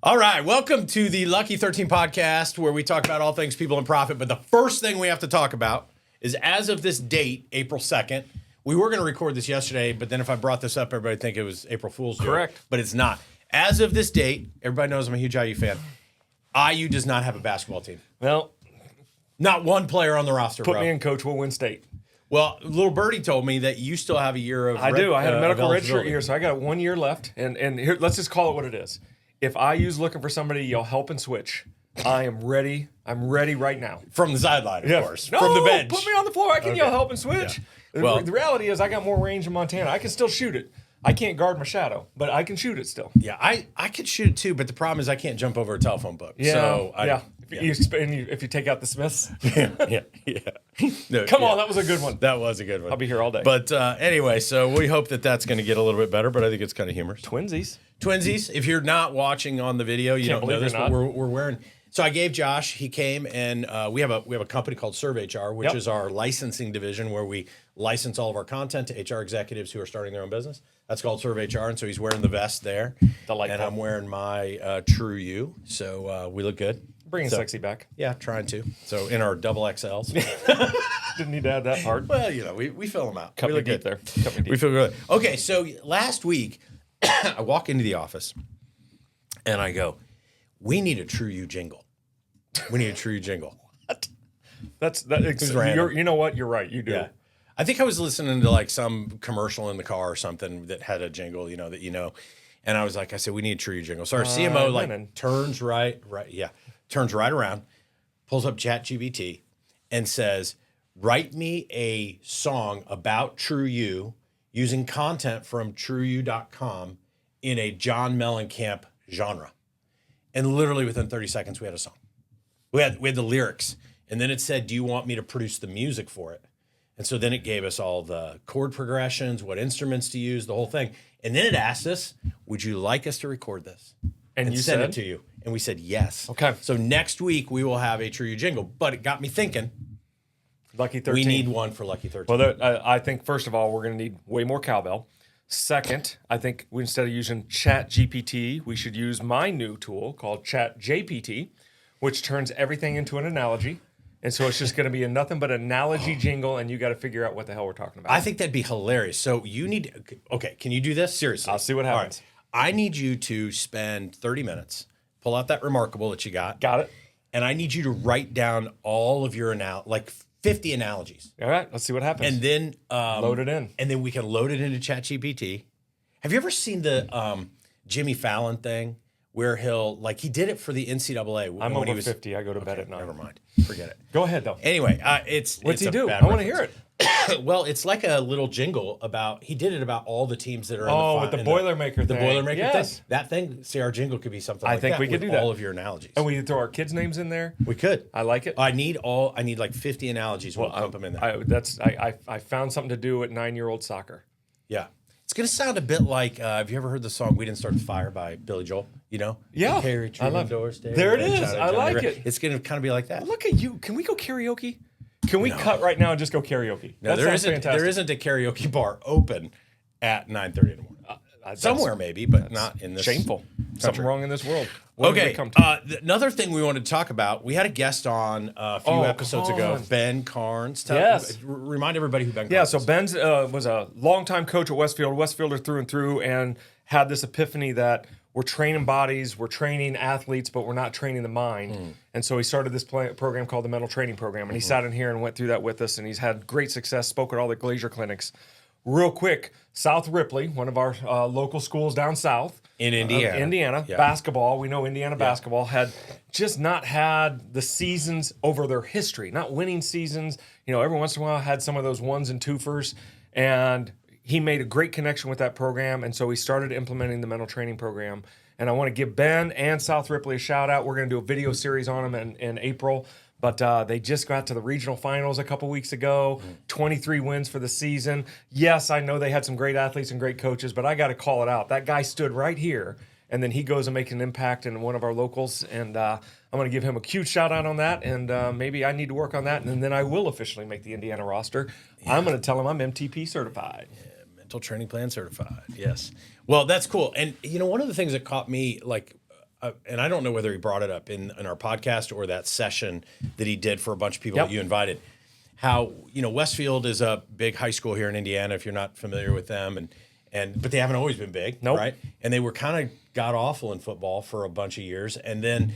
All right, welcome to the Lucky 13 podcast, where we talk about all things people and profit. But the first thing we have to talk about is, as of this date, April 2nd, we were going to record this yesterday, but then if I brought this up, everybody would think it was April Fool's Day. Correct. But it's not. As of this date, everybody knows I'm a huge IU fan. IU does not have a basketball team. Well, not one player on the roster, put me in, coach. We'll win state. Well, little birdie told me that you still have a year of I do. I had a medical redshirt year, so I got 1 year left. And here, let's just call it what it is. If IU's looking for somebody you'll help and switch, I am ready. I'm ready right now. From the sideline, of course. No, from the bench. Put me on the floor. I can yell help and switch. Yeah. Well, the reality is I got more range in Montana. I can still shoot it. I can't guard my shadow, but I can shoot it still. Yeah, I could shoot it too, but the problem is I can't jump over a telephone book. Yeah, so if you take out the Smiths. yeah. No, Come on, that was a good one. That was a good one. I'll be here all day. But anyway, so we hope that that's going to get a little bit better, but I think it's kind of humorous. Twinsies. If you're not watching on the video, you don't know this, but we're wearing. So I gave Josh. He came, and we have a company called ServeHR, which is our licensing division, where we license all of our content to HR executives who are starting their own business. That's called ServeHR, and so he's wearing the vest there, and I'm wearing my True You. So we look good. Bringing sexy back. Yeah, trying to. So in our double XLs. Didn't need to add that part. Well, we fill them out. Cut we me look deep good there. We feel good. Okay, so last week, I walk into the office, and I go, we need a True You jingle. We need a True You jingle. What? You know what? You're right. You do. Yeah. I think I was listening to like some commercial in the car or something that had a jingle, and I said, we need a True You jingle. So our CMO turns right around, pulls up ChatGPT, and says, write me a song about True You using content from TrueYou.com in a John Mellencamp genre. And literally within 30 seconds, we had a song. We had the lyrics, and then it said, do you want me to produce the music for it? And so then it gave us all the chord progressions, what instruments to use, the whole thing. And then it asked us, would you like us to record this? And you send said it to you. And we said yes. Okay. So next week we will have a True You jingle. But it got me thinking. Lucky 13. We need one for Lucky 13. Well, I think, first of all, we're going to need way more cowbell. Second, I think instead of using ChatGPT, we should use my new tool called ChatJPT, which turns everything into an analogy. And so it's just going to be nothing but analogy jingle, and you got to figure out what the hell we're talking about. I think that'd be hilarious. So you need, can you do this? Seriously. I'll see what happens. All right. I need you to spend 30 minutes, pull out that Remarkable that you got. Got it. And I need you to write down all of your 50 analogies. All right, let's see what happens. And then load it in. And then we can load it into ChatGPT. Have you ever seen the Jimmy Fallon thing where he did it for the NCAA? I'm over 50. I go to bed at 9. Never mind. Forget it. Go ahead, though. Anyway, what's he do? I want to hear it. Well, it's like a little jingle he did it about all the teams that are in the with the Boilermaker thing. The Boilermaker yes. thing. That thing, see, our jingle could be something I think we could do that. All of your analogies. And we could throw our kids' names in there. We could. I like it. I need like 50 analogies. We'll pump them in there. I found something to do at 9-year-old soccer. Yeah. It's going to sound a bit like, have you ever heard the song We Didn't Start the Fire by Billy Joel? Yeah. I love it. There it is. I like it. It's going to kind of be like that. Look at you. Can we go karaoke? Can we cut right now and just go karaoke? No, there isn't a karaoke bar open at 9:30 in the morning. Somewhere maybe, but not in this. Shameful. Something wrong in this world. Okay. Another thing we wanted to talk about. We had a guest on a few episodes ago, Ben Carnes. Remind everybody who Ben Carnes is. So Ben was a longtime coach at Westfield, Westfielder through and through, and had this epiphany that we're training bodies, we're training athletes, but we're not training the mind. And so he started this program called the Mental Training Program. And he sat in here and went through that with us, and he's had great success, spoke at all the Glacier clinics. Real quick, South Ripley, one of our local schools down south. In Indiana. Basketball. We know Indiana basketball had just not had the seasons over their history, not winning seasons. Every once in a while had some of those ones and twofers. And he made a great connection with that program, and so he started implementing the mental training program. And I want to give Ben and South Ripley a shout out. We're going to do a video series on them in April, but they just got to the regional finals a couple weeks ago, 23 wins for the season. Yes, I know they had some great athletes and great coaches, but I got to call it out. That guy stood right here, and then he goes and makes an impact in one of our locals, and I'm going to give him a huge shout out on that, and maybe I need to work on that, and then I will officially make the Indiana roster. Yeah. I'm going to tell him I'm MTP certified. Yeah. Mental training plan certified. Yes. Well, that's cool. And one of the things that caught me, and I don't know whether he brought it up in our podcast or that session that he did for a bunch of people that you invited. How, Westfield is a big high school here in Indiana, if you're not familiar with them, but they haven't always been big, right? And they were kind of god awful in football for a bunch of years, and then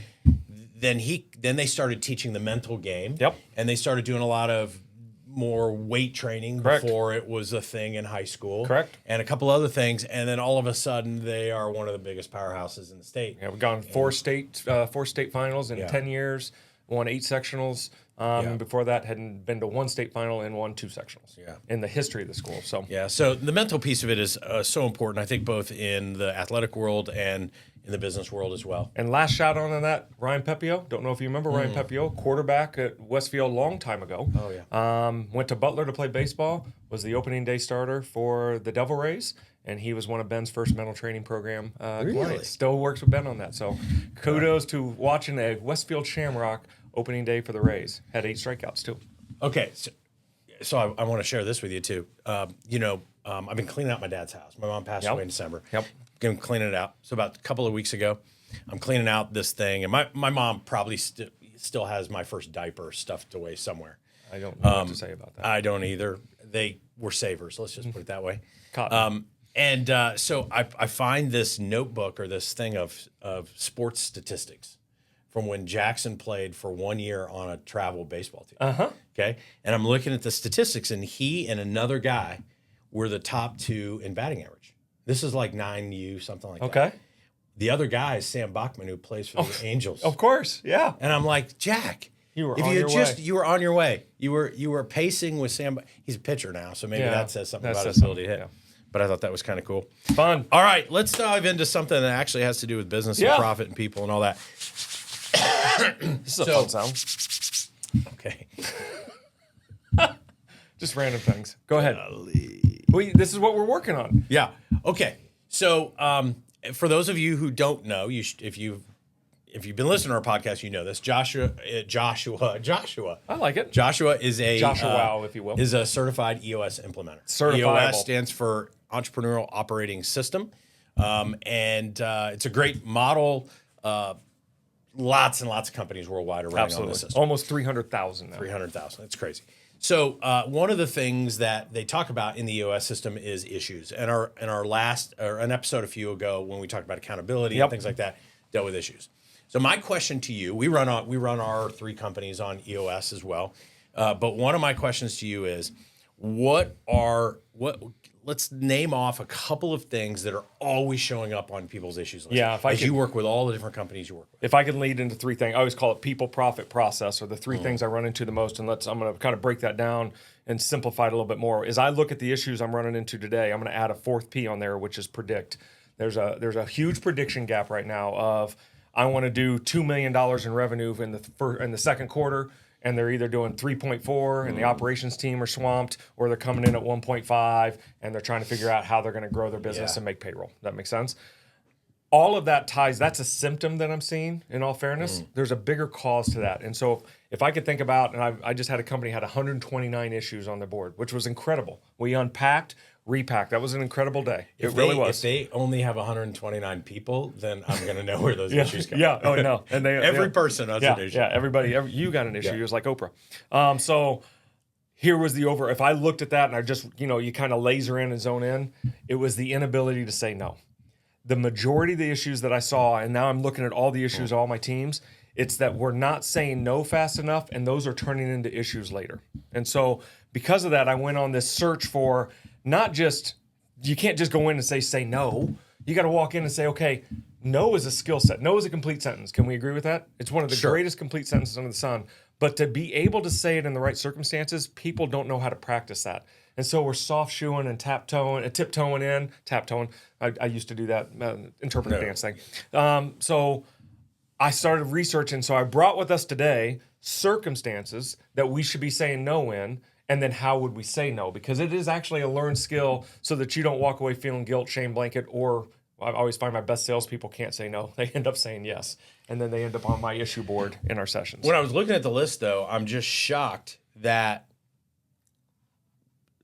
they started teaching the mental game, and they started doing a lot of more weight training before it was a thing in high school, and a couple other things, and then all of a sudden they are one of the biggest powerhouses in the state. Yeah, we've gone four state finals in 10 years, won 8 sectionals. Before that, hadn't been to 1 state final and won 2 sectionals in the history of the school. So the mental piece of it is so important, I think, both in the athletic world and in the business world as well. And last shout out on that, Ryan Pepio. Don't know if you remember Ryan Pepio, quarterback at Westfield a long time ago. Oh, yeah. Went to Butler to play baseball, was the opening day starter for the Devil Rays, and he was one of Ben's first mental training program clients. Still works with Ben on that. So kudos to watching a Westfield Shamrock opening day for the Rays. Had 8 strikeouts, too. Okay, so I want to share this with you, too. I've been cleaning out my dad's house. My mom passed away in December. Been cleaning it out. So about a couple of weeks ago, I'm cleaning out this thing, and my mom probably still has my first diaper stuffed away somewhere. I don't know what to say about that. I don't either. They were savers. Let's just put it that way. Cotton. So I find this notebook or this thing of sports statistics from when Jackson played for 1 year on a travel baseball team. Okay, and I'm looking at the statistics, and he and another guy were the top 2 in batting average. This is like 9U, something like that. Okay. The other guy is Sam Bachman, who plays for the Angels. Of course, yeah. And I'm like, Jack, you were on your way. You were pacing with Sam. He's a pitcher now, so maybe that says something about his ability to hit. Yeah. But I thought that was kind of cool. Fun. All right, let's dive into something that actually has to do with business and profit and people and all that. This is a fun sound. Okay. Just random things. Go ahead. This is what we're working on. Yeah. Okay. So for those of you who don't know, if you've been listening to our podcast, you know this. Joshua. I like it. Joshua is a if you will, is a certified EOS implementer. EOS stands for Entrepreneurial Operating System, and it's a great model. Lots and lots of companies worldwide are running on this system. Almost 300,000 now. 300,000. That's crazy. So one of the things that they talk about in the EOS system is issues. And our last an episode a few ago when we talked about accountability and things like that dealt with issues. So my question to you, we run our 3 companies on EOS as well. But one of my questions to you is let's name off a couple of things that are always showing up on people's issues list. Yeah, you work with all the different companies you work with. If I can lead into 3 things, I always call it people, profit, process, or the 3 things I run into the most. And I'm going to kind of break that down and simplify it a little bit more. As I look at the issues I'm running into today, I'm going to add a 4th P on there, which is predict. There's a huge prediction gap right now of I want to do $2 million in revenue in the second quarter. And they're either doing 3.4 and the operations team are swamped, or they're coming in at 1.5 and they're trying to figure out how they're going to grow their business and make payroll. That makes sense? All of that that's a symptom that I'm seeing, in all fairness. There's a bigger cause to that. And so if I could think about, and I just had a company had 129 issues on their board, which was incredible. We unpacked, repacked. That was an incredible day. It really was. If they only have 129 people, then I'm going to know where those issues come. Yeah. Oh no. And every person has an issue. Yeah. Everybody. You got an issue. It was like Oprah. So here was if I looked at that and I just you kind of laser in and zone in, it was the inability to say no. The majority of the issues that I saw, and now I'm looking at all the issues of all my teams, it's that we're not saying no fast enough, and those are turning into issues later. And so because of that, I went on this search for not just, you can't just go in and say no. You got to walk in and say, okay, no is a skill set. No is a complete sentence. Can we agree with that? It's one of the greatest complete sentences under the sun. But to be able to say it in the right circumstances, people don't know how to practice that. And so we're soft shoeing and tiptoeing in. I used to do that interpretive dance thing. So I started researching. So I brought with us today circumstances that we should be saying no in, and then how would we say no? Because it is actually a learned skill so that you don't walk away feeling guilt, shame blanket, or I always find my best salespeople can't say no. They end up saying yes. And then they end up on my issue board in our sessions. When I was looking at the list, though, I'm just shocked that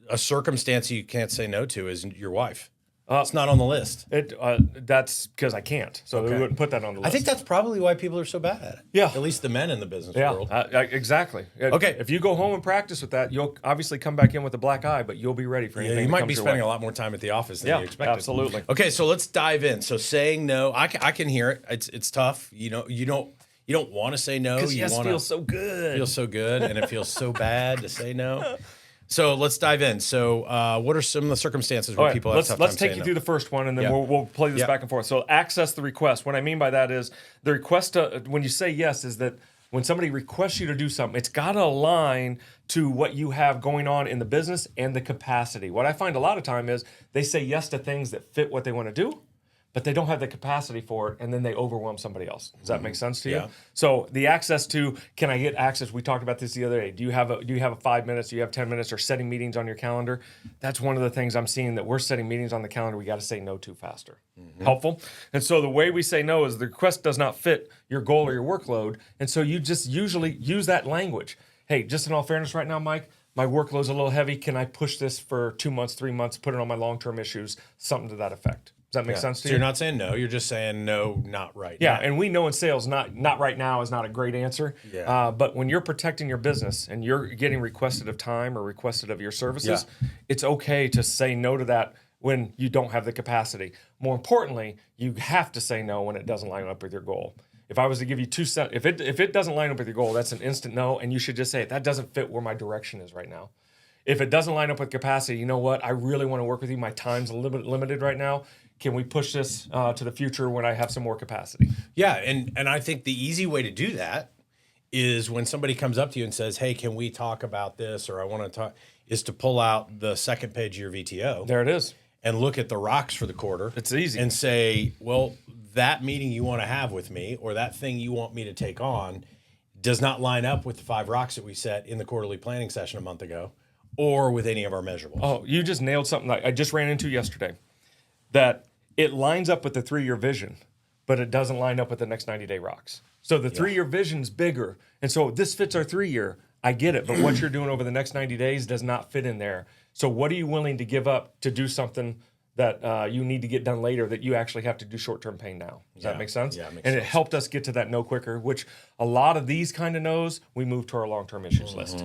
a circumstance you can't say no to is your wife. It's not on the list. That's because I can't. So we wouldn't put that on the list. I think that's probably why people are so bad at it. Yeah. At least the men in the business world. Exactly. Okay. If you go home and practice with that, you'll obviously come back in with a black eye, but you'll be ready for anything. You that might comes be your spending way. a lot more time at the office than you expected. Absolutely. Okay, so let's dive in. So saying no, I can hear it. It's tough. You don't want to say no. Because yes feels so good. Feels so good, and it feels so bad to say no. So let's dive in. So what are some of the circumstances where people have tough time Let's take saying you no? through the first one, and then we'll play this back and forth. So access the request. What I mean by that is the request when you say yes is that when somebody requests you to do something, it's got to align to what you have going on in the business and the capacity. What I find a lot of time is they say yes to things that fit what they want to do, but they don't have the capacity for it, and then they overwhelm somebody else. Does that make sense to you? Yeah. So the access to, can I get access? We talked about this the other day. Do you have a 5 minutes? Do you have 10 minutes? Or setting meetings on your calendar? That's one of the things I'm seeing that we're setting meetings on the calendar. We got to say no to faster. Helpful. And so the way we say no is the request does not fit your goal or your workload, and so you just usually use that language. Hey, just in all fairness, right now, Mike, my workload's a little heavy. Can I push this for 2 months, 3 months? Put it on my long-term issues. Something to that effect. Does that make sense to you? So you're not saying no, you're just saying no, not right Yeah, now. and we know in sales, not right now is not a great answer. Yeah. But when you're protecting your business and you're getting requested of time or requested of your services, it's okay to say no to that when you don't have the capacity. More importantly, you have to say no when it doesn't line up with your goal. If I was to give you if it doesn't line up with your goal, that's an instant no, and you should just say that doesn't fit where my direction is right now. If it doesn't line up with capacity, you know what? I really want to work with you. My time's a little bit limited right now. Can we push this to the future when I have some more capacity? Yeah, and I think the easy way to do that is when somebody comes up to you and says, hey, can we talk about this, or I want to talk, is to pull out the second page of your VTO. There it is. And look at the rocks for the quarter. It's easy. And say, well, that meeting you want to have with me, or that thing you want me to take on, does not line up with the 5 rocks that we set in the quarterly planning session a month ago, or with any of our measurables. Oh, you just nailed something that I just ran into yesterday. That it lines up with the 3-year vision, but it doesn't line up with the next 90-day rocks. So the 3-year vision's bigger. And so this fits our 3-year. I get it, but what you're doing over the next 90 days does not fit in there. So what are you willing to give up to do something that you need to get done later that you actually have to do short-term pain now? Does that make sense? Yeah, it makes and sense. it helped us get to that no quicker, which a lot of these kind of no's, we move to our long-term issues list.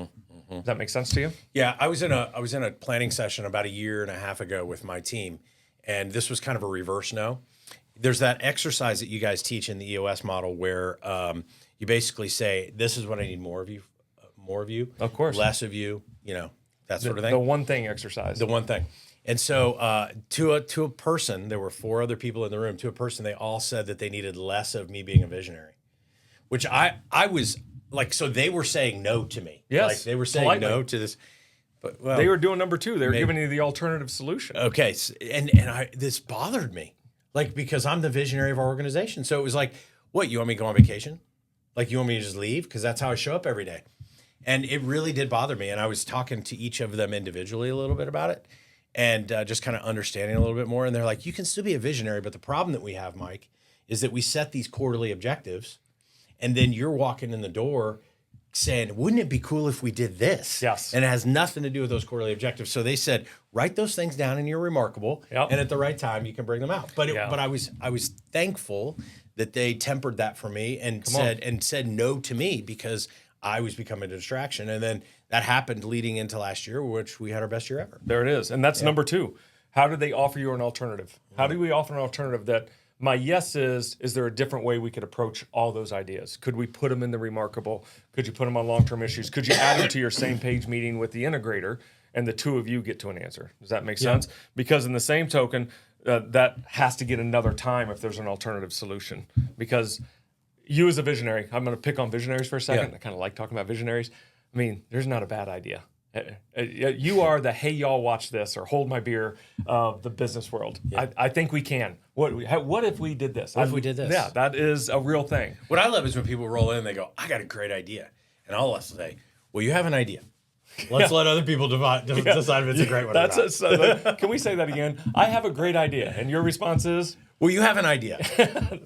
Does that make sense to you? Yeah, I was in a planning session about 1.5 years ago with my team, and this was kind of a reverse no. There's that exercise that you guys teach in the EOS model where you basically say, "This is what I need more of you, Of course. less of you," that sort of thing. The one thing exercise. The one thing. And so to a person, there were 4 other people in the room. To a person, they all said that they needed less of me being a visionary, which I was like. So they were saying no to me. Yes, like they were saying politely. no to this. But They were doing number 2. They were giving you the alternative solution. okay, and this bothered me, like because I'm the visionary of our organization. So it was like, what, you want me to go on vacation? Like you want me to just leave? Because that's how I show up every day. And it really did bother me. And I was talking to each of them individually a little bit about it, and just kind of understanding a little bit more. And they're like, you can still be a visionary, but the problem that we have, Mike, is that we set these quarterly objectives, and then you're walking in the door saying, wouldn't it be cool if we did this? Yes. And it has nothing to do with those quarterly objectives. So they said, write those things down in your remarkable, and at the right time you can bring them out. But I was thankful that they tempered that for me and said no to me, because I was becoming a distraction. And then that happened leading into last year, which we had our best year ever. There it is. And that's number 2. How do they offer you an alternative? How do we offer an alternative that my yes is there a different way we could approach all those ideas? Could we put them in the remarkable? Could you put them on long-term issues? Could you add them to your same page meeting with the integrator, and the 2 of you get to an answer? Does that make sense? Because in the same token, that has to get another time if there's an alternative solution. Because you as a visionary, I'm going to pick on visionaries for a second. Yeah. I kind of like talking about visionaries. I mean, there's not a bad idea. You are the hey, y'all watch this or hold my beer of the business world. Yeah. I think we can. What if we did this? What if we did this? Yeah, that is a real thing. What I love is when people roll in and they go, I got a great idea. And I'll say, well, you have an idea. Let's let other people decide if it's a great one or not. Can we say that again? I have a great idea. And your response is? Well, you have an idea.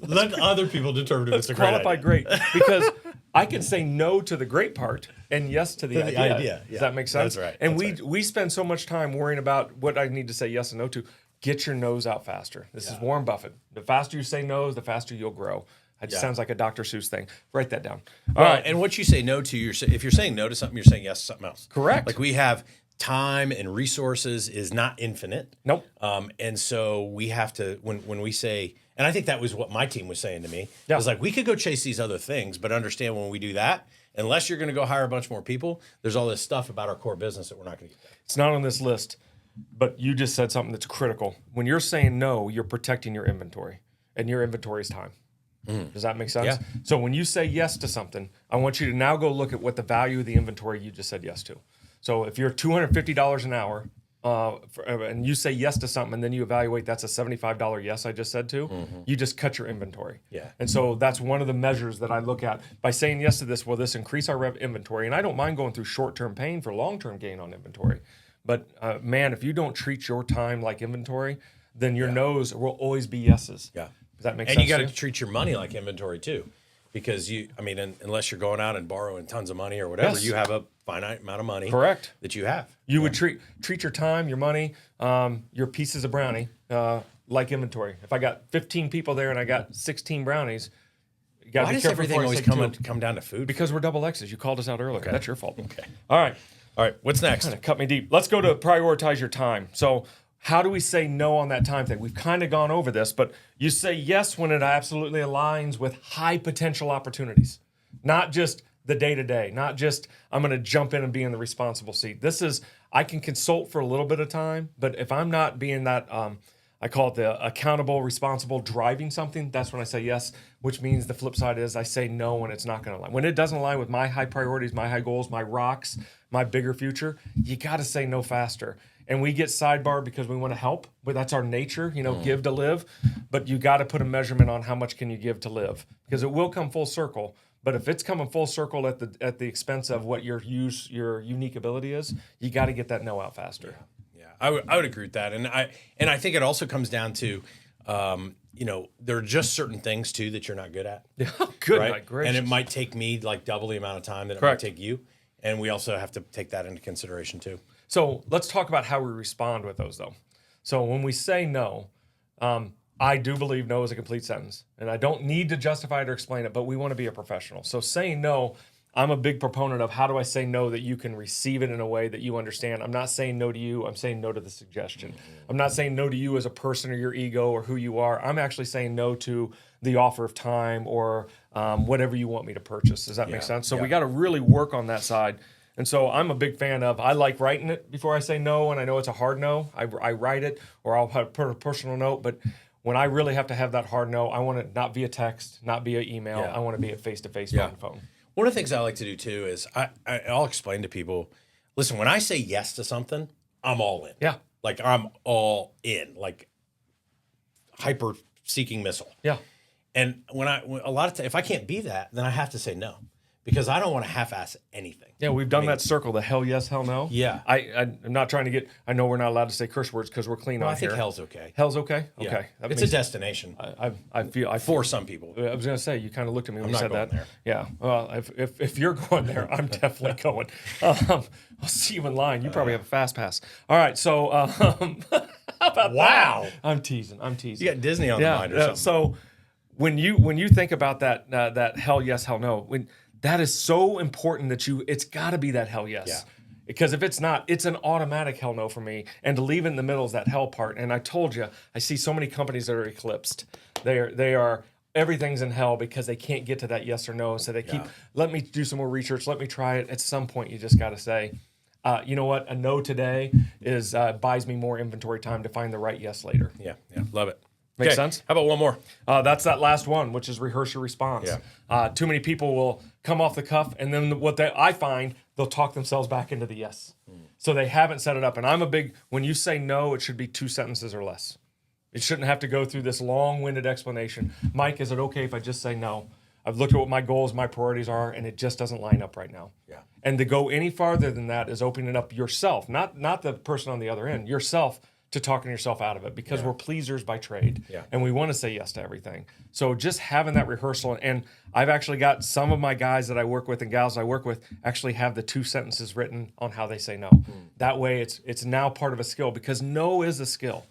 Let other people determine if it's a great idea. Qualify great. Because I can say no to the great part and yes to the idea. Yeah. Does that make sense? That's right. And we spend so much time worrying about what I need to say yes and no to. get your no's out faster. This is Warren Buffett. The faster you say no's, the faster you'll grow. It sounds like a Dr. Seuss thing. Write that down. All right. And what you say no to, if you're saying no to something, you're saying yes to something else. Correct. Like we have time and resources is not infinite. Nope. And so we have to, when we say, and I think that was what my team was saying to me. Yeah. It was like, we could go chase these other things, but understand when we do that, unless you're going to go hire a bunch more people, there's all this stuff about our core business that we're not going to get done. It's not on this list, but you just said something that's critical. When you're saying no, you're protecting your inventory, and your inventory is time. Does that make sense? Yeah. So when you say yes to something, I want you to now go look at what the value of the inventory you just said yes to. So if you're $250 an hour, and you say yes to something, and then you evaluate that's a $75 yes I just said to, you just cut your inventory. Yeah. And so that's one of the measures that I look at. By saying yes to this, will this increase our inventory? And I don't mind going through short-term pain for long-term gain on inventory. But man, if you don't treat your time like inventory, then your no's will always be yeses. Yeah. Does that make and sense? you got to to treat your money like inventory too, because unless you're going out and borrowing tons of money or whatever, Yes. you have a finite amount of money. Correct. That you have. You would treat your time, your money, your pieces of brownie like inventory. If I got 15 people there and I got 16 brownies, you got to Why be does careful everything before I always say two. come down to food? Because we're double X's. You called us out earlier. That's your fault. Okay. All right. All right. What's next? Kind of cut me deep. Let's go to prioritize your time. So how do we say no on that time thing? We've kind of gone over this, but you say yes when it absolutely aligns with high potential opportunities, not just the day-to-day, not just I'm going to jump in and be in the responsible seat. This is, I can consult for a little bit of time, but if I'm not being that, I call it the accountable, responsible, driving something, that's when I say yes, which means the flip side is I say no when it's not going to align. When it doesn't align with my high priorities, my high goals, my rocks, my bigger future, you got to say no faster. And we get sidebarred because we want to help, but that's our nature, give to live. But you got to put a measurement on how much can you give to live, because it will come full circle. But if it's coming full circle at the expense of what your unique ability is, you got to get that no out faster. Yeah, I would agree with that, and I think it also comes down to, there are just certain things too that you're not good at. Yeah, good, right? my gracious. And it might take me like double the amount of time that Correct. it might take you, and we also have to take that into consideration too. So let's talk about how we respond with those, though. So when we say no, I do believe no is a complete sentence, and I don't need to justify it or explain it, but we want to be a professional. So saying no, I'm a big proponent of how do I say no that you can receive it in a way that you understand. I'm not saying no to you. I'm saying no to the suggestion. I'm not saying no to you as a person or your ego or who you are. I'm actually saying no to the offer of time or whatever you want me to purchase. Does that make sense? So we got to really work on that side. And so I'm a big fan of, I like writing it before I say no, and I know it's a hard no. I write it, or I'll put a personal note, but when I really have to have that hard no, I want it not via text, not via email. I want to be at face-to-face, phone. One of the things I like to do too is I'll explain to people, listen, when I say yes to something, I'm all in. Yeah. Like I'm all in, like hyper seeking missile. Yeah. And if I can't be that, then I have to say no, because I don't want to half-ass anything. Yeah, we've done that circle, the hell yes, hell no. Yeah. I'm not trying to get, I know we're not allowed to say curse words because we're clean on I think here. hell's okay. Hell's okay? Yeah. Okay. That It's a destination. I feel for some people. I was going to say, you kind of looked at me when you not said going that. there. Yeah. Well, if you're going there, I'm definitely going. I'll see you in line. You probably have a fast pass. All right. So, how about that? I'm teasing. You got Disney on the mind or something. So, when you think about that hell yes, hell no, that is so important that it's got to be that hell yes. Yeah. Because if it's not, it's an automatic hell no for me. And to leave it in the middle is that hell part. And I told you, I see so many companies that are eclipsed. They are everything's in hell because they can't get to that yes or no. So they keep, let me do some more research. Let me try it. At some point, you just got to say, you know what? A no today buys me more inventory time to find the right yes later. Yeah. Love it. Makes sense? How about one more? That's that last one, which is rehearse your response. Yeah. Too many people will come off the cuff, and then I find they'll talk themselves back into the yes. So they haven't set it up. And I'm a big, when you say no, it should be 2 sentences or less. It shouldn't have to go through this long-winded explanation. Mike, is it okay if I just say no? I've looked at what my goals, my priorities are, and it just doesn't line up right now. Yeah. And to go any farther than that is opening up yourself, not the person on the other end, yourself, to talking yourself out of it, because we're pleasers by trade, and we want to say yes to everything. So just having that rehearsal, and I've actually got some of my guys that I work with and gals I work with actually have the 2 sentences written on how they say no. That way it's now part of a skill, because no is a skill.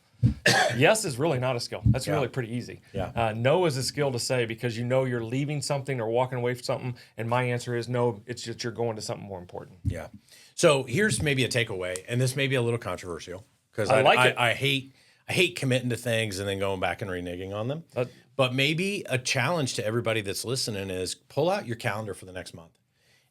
Yes is really not a skill. That's really pretty easy. Yeah. No is a skill to say because you know you're leaving something or walking away from something. And my answer is no, it's just you're going to something more important. Yeah. So here's maybe a takeaway, and this may be a little controversial because I hate committing to things and then going back and reneging on them. But maybe a challenge to everybody that's listening is pull out your calendar for the next month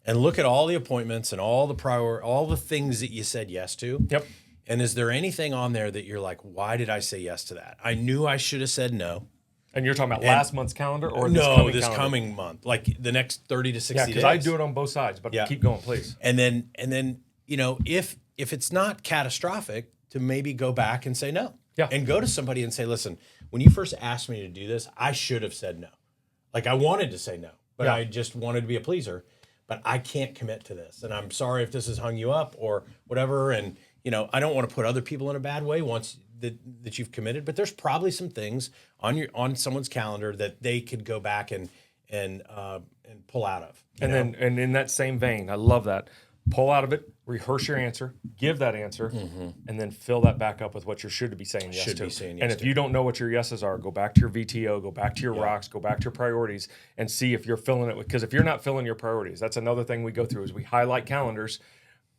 and look at all the appointments and all the things that you said yes to. Yep. And is there anything on there that you're like, why did I say yes to that? I knew I should have said no. And you're talking about last month's calendar or this coming month, like the next 30 to 60 days. Because I do it on both sides, but keep going, please. And then if it's not catastrophic, to maybe go back and say no. Yeah. And go to somebody and say, listen, when you first asked me to do this, I should have said no. Like I wanted to say no, but I just wanted to be a pleaser. But I can't commit to this. And I'm sorry if this has hung you up or whatever. And I don't want to put other people in a bad way once that you've committed, but there's probably some things on someone's calendar that they could go back and pull out of. And in that same vein, I love that. Pull out of it, rehearse your answer, give that answer, and then fill that back up with what you should be saying yes to. And if you don't know what your yeses are, go back to your VTO, go back to your rocks, go back to your priorities, and see if you're filling it with. Because if you're not filling your priorities, that's another thing we go through is we highlight calendars.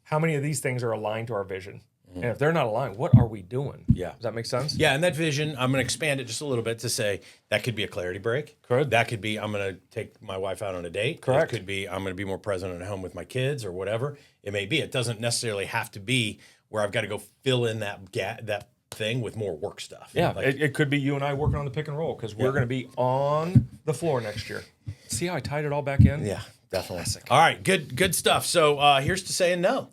How many of these things are aligned to our vision? And if they're not aligned, what are we doing? Yeah. Does that make sense? Yeah, and that vision, I'm going to expand it just a little bit to say that could be a clarity break. Correct. That could be I'm going to take my wife out on a date. Correct. It could be I'm going to be more present at home with my kids or whatever it may be. It doesn't necessarily have to be where I've got to go fill in that thing with more work stuff. Yeah, it could be you and I working on the pick and roll because we're going to be on the floor next year. See how I tied it all back in? Yeah, definitely. Classic. All right, good stuff. So here's to saying no.